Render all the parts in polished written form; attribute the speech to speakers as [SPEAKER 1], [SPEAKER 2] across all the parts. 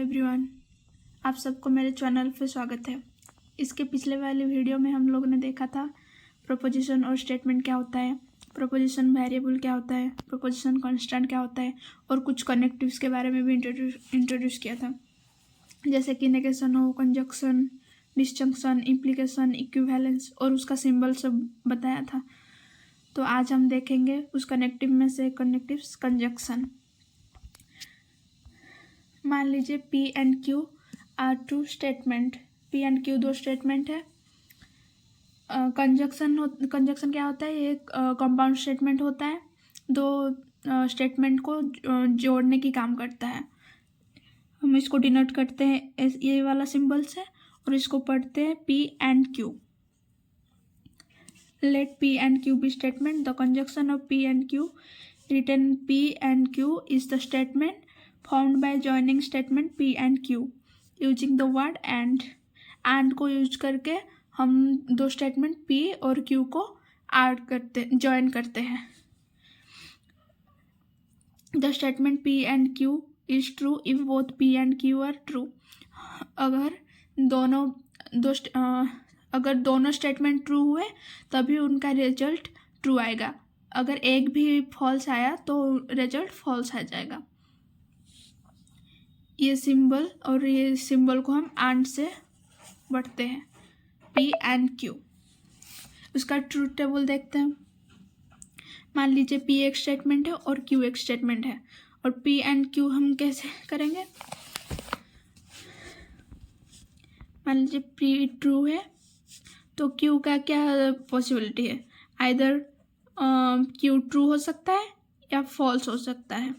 [SPEAKER 1] Everyone, आप सबको मेरे चैनल पे स्वागत है। इसके पिछले वाले वीडियो में हम लोगों ने देखा था प्रोपोजिशन और स्टेटमेंट क्या होता है, प्रोपोजिशन वेरिएबल क्या होता है, प्रोपोजिशन कांस्टेंट क्या होता है और कुछ कनेक्टिव्स के बारे में भी इंट्रोड्यूस किया था, जैसे कि नेगेशन हो, कंजक्शन, डिसजंक्शन, इम्प्लीकेशन, इक्विवेलेंस और उसका सिंबल सब बताया था। तो आज हम देखेंगे उस कनेक्टिव में से कनेक्टिव्स कंजक्शन। मान लीजिए P and Q are two statement. P and Q दो स्टेटमेंट है। कंजक्शन क्या होता है? ये एक कंपाउंड स्टेटमेंट होता है, दो स्टेटमेंट को जोड़ने की काम करता है। हम इसको डिनोट करते हैं ये वाला सिंबल से और इसको पढ़ते हैं P and Q। Let P and Q be statement. The conjunction of P and Q written P and Q is the statement found by joining statement P and Q using the word and को use करके हम दो statement P और Q को join करते हैं। The statement P and Q is true if both P and Q are true। अगर दोनों स्टेटमेंट ट्रू हुए तभी उनका रिजल्ट ट्रू आएगा। अगर एक भी फॉल्स आया तो रिजल्ट फॉल्स आ जाएगा। ये सिंबल को हम एंड से बढ़ते हैं, P एंड Q। उसका ट्रूथ टेबल देखते हैं। मान लीजिए P एक स्टेटमेंट है और Q एक स्टेटमेंट है, और P एंड Q हम कैसे करेंगे? मान लीजिए P ट्रू है तो Q का क्या पॉसिबिलिटी है? आइदर Q ट्रू हो सकता है या फॉल्स हो सकता है।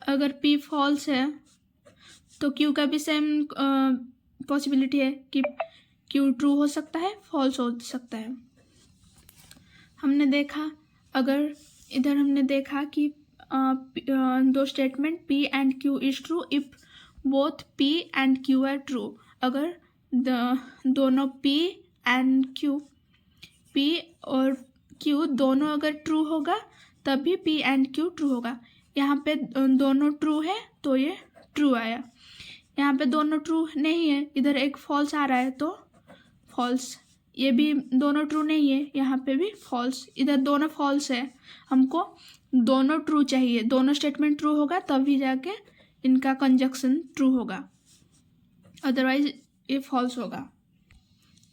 [SPEAKER 1] अगर P फॉल्स है तो Q का भी सेम पॉसिबिलिटी है कि Q ट्रू हो सकता है, फॉल्स हो सकता है। हमने देखा कि दो statement P and Q is true if both P and Q are true. अगर दोनों P एंड P और Q दोनों अगर ट्रू होगा तभी P एंड Q ट्रू होगा। यहाँ पे दोनों ट्रू है तो ये ट्रू आया। यहाँ पे दोनों ट्रू नहीं है, इधर एक फॉल्स आ रहा है तो फॉल्स। ये भी दोनों ट्रू नहीं है, यहाँ पे भी फॉल्स। इधर दोनों फॉल्स है, हमको दोनों ट्रू चाहिए। दोनों स्टेटमेंट ट्रू होगा तभी जाके इनका कंजक्शन ट्रू होगा, अदरवाइज ये फॉल्स होगा।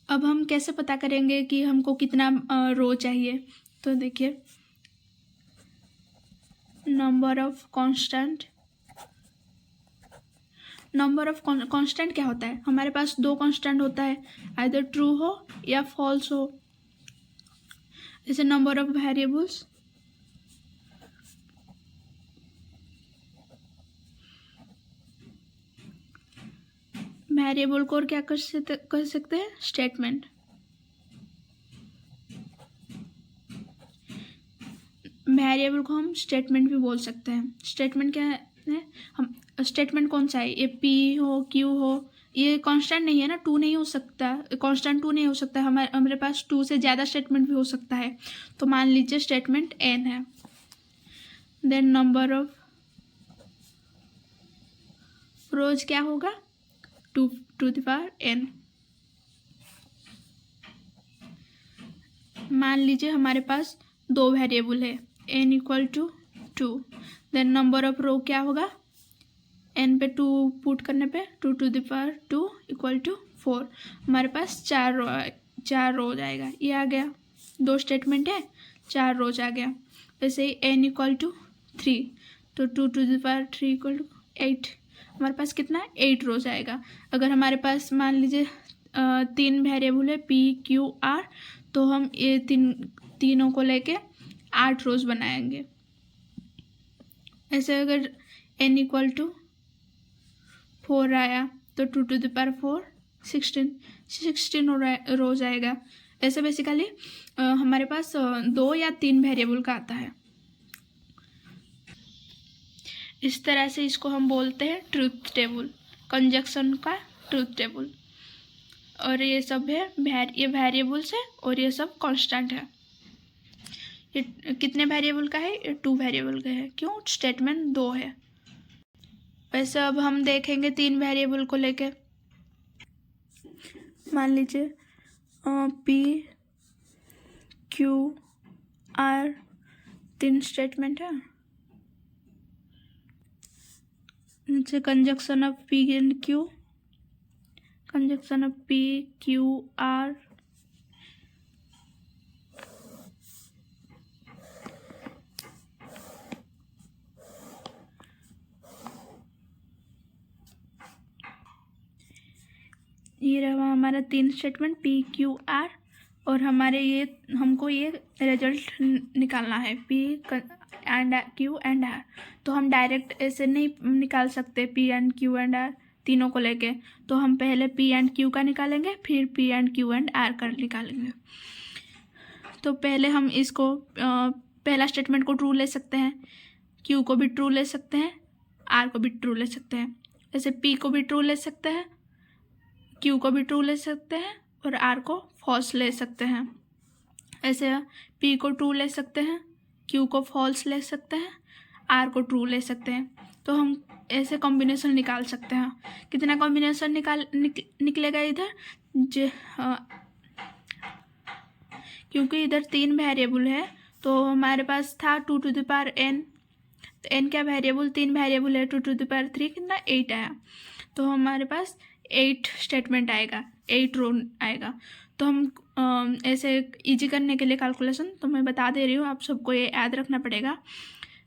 [SPEAKER 1] अब हम कैसे पता करेंगे कि हमको कितना रो चाहिए? तो देखिए, नंबर ऑफ कांस्टेंट क्या होता है? हमारे पास दो कांस्टेंट होता है, आइदर ट्रू हो या फॉल्स हो। जैसे नंबर ऑफ वेरिएबल्स, वेरिएबल को और क्या कर सकते हैं? स्टेटमेंट। वेरिएबल को हम स्टेटमेंट भी बोल सकते हैं। स्टेटमेंट क्या है? हम स्टेटमेंट कौन सा है? ये P हो, Q हो, ये कांस्टेंट नहीं है ना, 2 नहीं हो सकता, कांस्टेंट 2 नहीं हो सकता। हमारे पास 2 से ज़्यादा स्टेटमेंट भी हो सकता है। तो मान लीजिए स्टेटमेंट n है, देन नंबर ऑफ रोज क्या होगा? 2 to the power n। मान लीजिए हमारे पास दो वेरिएबल है, n equal to 2, then number of row क्या होगा? n पे 2 पुट करने पे 2 to the power 2 equal to 4। हमारे पास चार रोज आएगा। ये आ गया, दो स्टेटमेंट है, 4 रोज आ गया। वैसे ही n इक्वल टू 3 तो 2 to the power 3 equal to 8। हमारे पास कितना? 8 रोज आएगा। अगर हमारे पास मान लीजिए 3 वेरिएबल है P Q R, तो हम ये तीनों को लेके 8 रोज बनाएंगे। ऐसे अगर n इक्वल टू 4 आया तो 2 to the power 4 16 रोज आएगा। ऐसे बेसिकली हमारे पास 2 या 3 वेरिएबल का आता है। इस तरह से इसको हम बोलते हैं ट्रूथ टेबल, कंजक्शन का ट्रूथ टेबल। और ये सब है ये वेरिएबल्स है और ये सब कांस्टेंट है। ये कितने वेरिएबल का है? ये 2 वेरिएबल का है। क्यों? स्टेटमेंट 2 है। वैसे अब हम देखेंगे 3 वेरिएबल को लेके। मान लीजिए पी क्यू आर 3 स्टेटमेंट है। जैसे conjunction of P and Q, conjunction of P Q R, ये रहा हमारा 3 स्टेटमेंट पी क्यू आर, और हमारे हमको ये रिजल्ट निकालना है P and Q and R. तो हम डायरेक्ट ऐसे नहीं निकाल सकते P and Q and R तीनों को लेके, तो हम पहले पी एंड क्यू का निकालेंगे, फिर P and Q and R का निकालेंगे। तो पहले हम इसको पहला स्टेटमेंट को ट्रू ले सकते हैं, क्यू को भी ट्रू ले सकते हैं, आर को भी ट्रू ले सकते हैं। ऐसे पी को भी ट्रू ले सकते हैं, क्यू को भी ट्रू ले सकते हैं, और आर को फॉल्स ले सकते हैं। ऐसे पी को ट्रू ले सकते हैं, क्यू को फॉल्स ले सकते हैं, आर को ट्रू ले सकते हैं। तो हम ऐसे कॉम्बिनेशन निकाल सकते हैं। कितना कॉम्बिनेशन निकलेगा इधर क्योंकि इधर 3 वेरिएबल है, तो हमारे पास था 2 टू द पावर n, तो n क्या वेरिएबल, 3 वेरिएबल है, 2 टू द पावर 3 कितना 8 आया। तो हमारे पास 8 स्टेटमेंट आएगा, 8 रो आएगा। तो हम ऐसे इजी करने के लिए कैलकुलेशन तो मैं बता दे रही हूँ, आप सबको ये याद रखना पड़ेगा।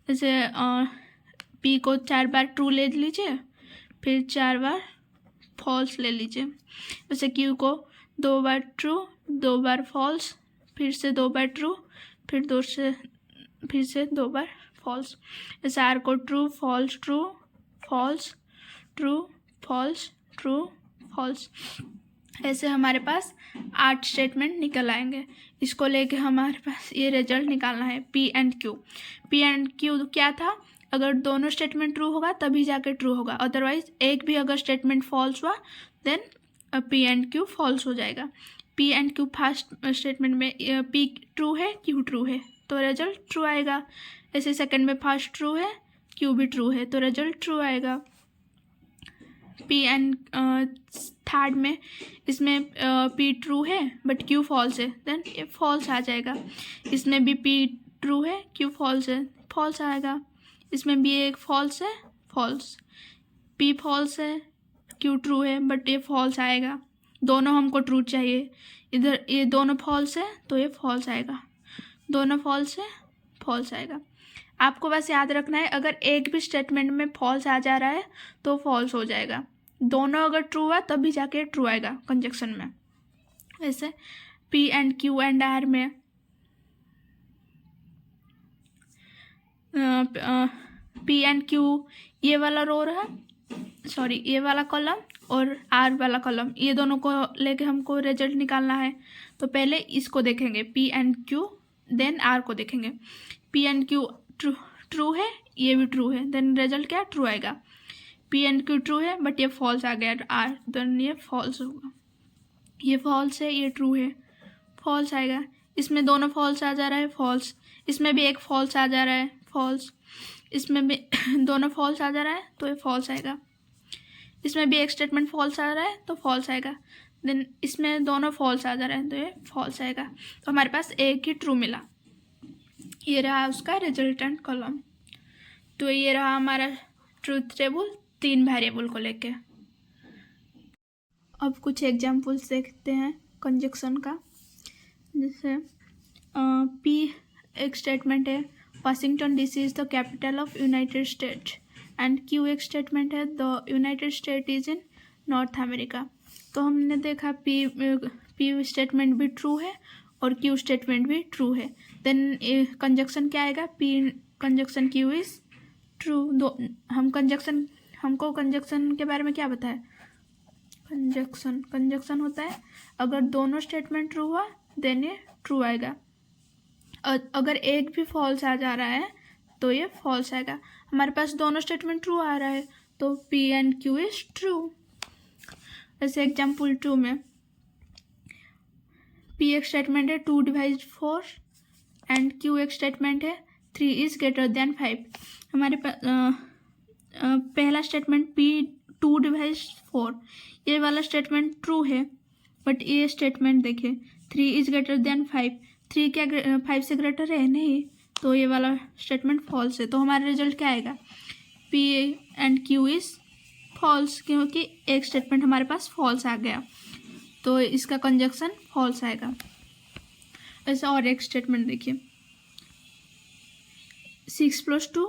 [SPEAKER 1] जैसे पी को 4 बार ट्रू ले लीजिए, फिर 4 बार फॉल्स ले लीजिए। जैसे क्यू को 2 बार ट्रू, 2 बार फॉल्स, फिर से 2 बार ट्रू, फिर से 2 बार फॉल्स। जैसे आर को true false true false true false true false. ऐसे हमारे पास 8 स्टेटमेंट निकल आएंगे। इसको लेके हमारे पास ये रिजल्ट निकालना है P and Q. P and Q क्या था, अगर दोनों स्टेटमेंट ट्रू होगा तभी जाके ट्रू होगा, अदरवाइज एक भी अगर स्टेटमेंट फॉल्स हुआ then P and Q false हो जाएगा। P and Q first statement में पी ट्रू है, क्यू ट्रू है, तो रिजल्ट ट्रू आएगा। ऐसे सेकंड में फर्स्ट ट्रू है, क्यू भी ट्रू है, तो रिजल्ट ट्रू आएगा। पी एंड थर्ड में इसमें पी ट्रू है बट क्यू फॉल्स है, देन ये फॉल्स आ जाएगा। इसमें भी पी ट्रू है, क्यू फॉल्स है, फॉल्स आएगा। इसमें भी एक फॉल्स है, फॉल्स। पी फॉल्स है, क्यू ट्रू है, बट ये फॉल्स आएगा। दोनों हमको ट्रू चाहिए, इधर ये दोनों फॉल्स है तो ये फॉल्स आएगा, दोनों फॉल्स है फॉल्स आएगा। आपको बस याद रखना है, अगर एक भी स्टेटमेंट में फॉल्स आ जा रहा है तो फॉल्स हो जाएगा, दोनों अगर ट्रू हुआ तभी जाके ट्रू आएगा कंजक्शन में। वैसे P and Q and R में पी एंड क्यू ये वाला रो रहा, सॉरी ये वाला कॉलम और आर वाला कॉलम, ये दोनों को लेके हमको रिजल्ट निकालना है। तो पहले इसको देखेंगे P and Q, then R को देखेंगे। पी एंड क्यू ट्रू है, ये भी ट्रू है, देन रिजल्ट क्या ट्रू आएगा। पी एंड क्यू ट्रू है बट ये फॉल्स आ गया आर, देन ये फॉल्स होगा। ये फॉल्स है, ये ट्रू है, फॉल्स आएगा। इसमें दोनों फॉल्स आ जा रहा है, फॉल्स। इसमें भी एक फॉल्स आ जा रहा है, फॉल्स। इसमें भी दोनों फॉल्स आ जा रहा है तो ये फॉल्स आएगा। इसमें भी एक स्टेटमेंट फॉल्स आ रहा है तो फॉल्स आएगा, देन इसमें दोनों फॉल्स आ जा रहा है तो ये फॉल्स आएगा। तो हमारे पास एक ही ट्रू मिला, ये रहा उसका रिजल्टेंट कॉलम। तो ये रहा हमारा ट्रूथ टेबल 3 वेरिएबल को लेके। अब कुछ एग्जाम्पल्स देखते हैं कंजक्शन का। जैसे पी एक स्टेटमेंट है, Washington DC is the capital of United states, and Q एक स्टेटमेंट है, the United state is in north America. तो हमने देखा पी स्टेटमेंट भी ट्रू है और क्यू स्टेटमेंट भी ट्रू है, देन कंजक्शन क्या आएगा, P conjunction Q is true. हमको कंजक्शन के बारे में क्या बताया, कंजक्शन होता है अगर दोनों स्टेटमेंट ट्रू हुआ देन ये ट्रू आएगा, अगर एक भी फॉल्स आ जा रहा है तो ये फॉल्स आएगा। हमारे पास दोनों स्टेटमेंट ट्रू आ रहा है तो P and Q is true. जैसे एग्जाम्पल 2 में पी एक स्टेटमेंट है 2 डिवाइड 4 एंड क्यू एक स्टेटमेंट है 3 इज ग्रेटर देन 5। हमारे पास पहला स्टेटमेंट P2 डिवाइड 4, ये वाला स्टेटमेंट ट्रू है, बट ये स्टेटमेंट देखिए 3 इज ग्रेटर देन 5, 3 क्या 5 से ग्रेटर है नहीं, तो ये वाला स्टेटमेंट फॉल्स है। तो हमारा रिजल्ट क्या आएगा, P and Q is false, क्योंकि एक स्टेटमेंट हमारे पास फॉल्स आ गया, तो इसका कंजक्शन फॉल्स आएगा। ऐसा और एक स्टेटमेंट देखिए 6 + 2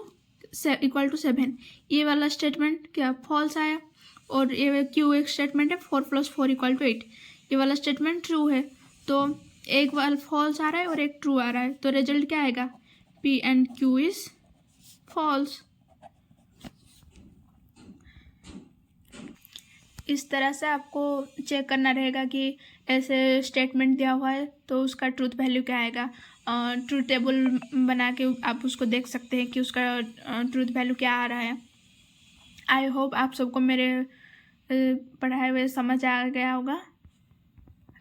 [SPEAKER 1] = 7, ये वाला स्टेटमेंट क्या फॉल्स आया, और ये Q एक स्टेटमेंट है 4 + 4 = 8, ये वाला स्टेटमेंट ट्रू है। तो एक वाला फॉल्स आ रहा है और एक ट्रू आ रहा है, तो रिजल्ट क्या आएगा, P and Q is false. इस तरह से आपको चेक करना रहेगा कि ऐसे स्टेटमेंट दिया हुआ है तो उसका ट्रूथ वैल्यू क्या आएगा। ट्रूथ टेबल बना के आप उसको देख सकते हैं कि उसका ट्रूथ वैल्यू क्या आ रहा है। आई होप आप सबको मेरे पढ़ाए हुए समझ आ गया होगा।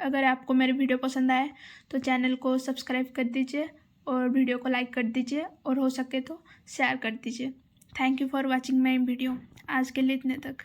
[SPEAKER 1] अगर आपको मेरे वीडियो पसंद आए तो चैनल को सब्सक्राइब कर दीजिए और वीडियो को लाइक कर दीजिए, और हो सके तो शेयर कर दीजिए। Thank you for watching my video. आज के लिए इतने तक।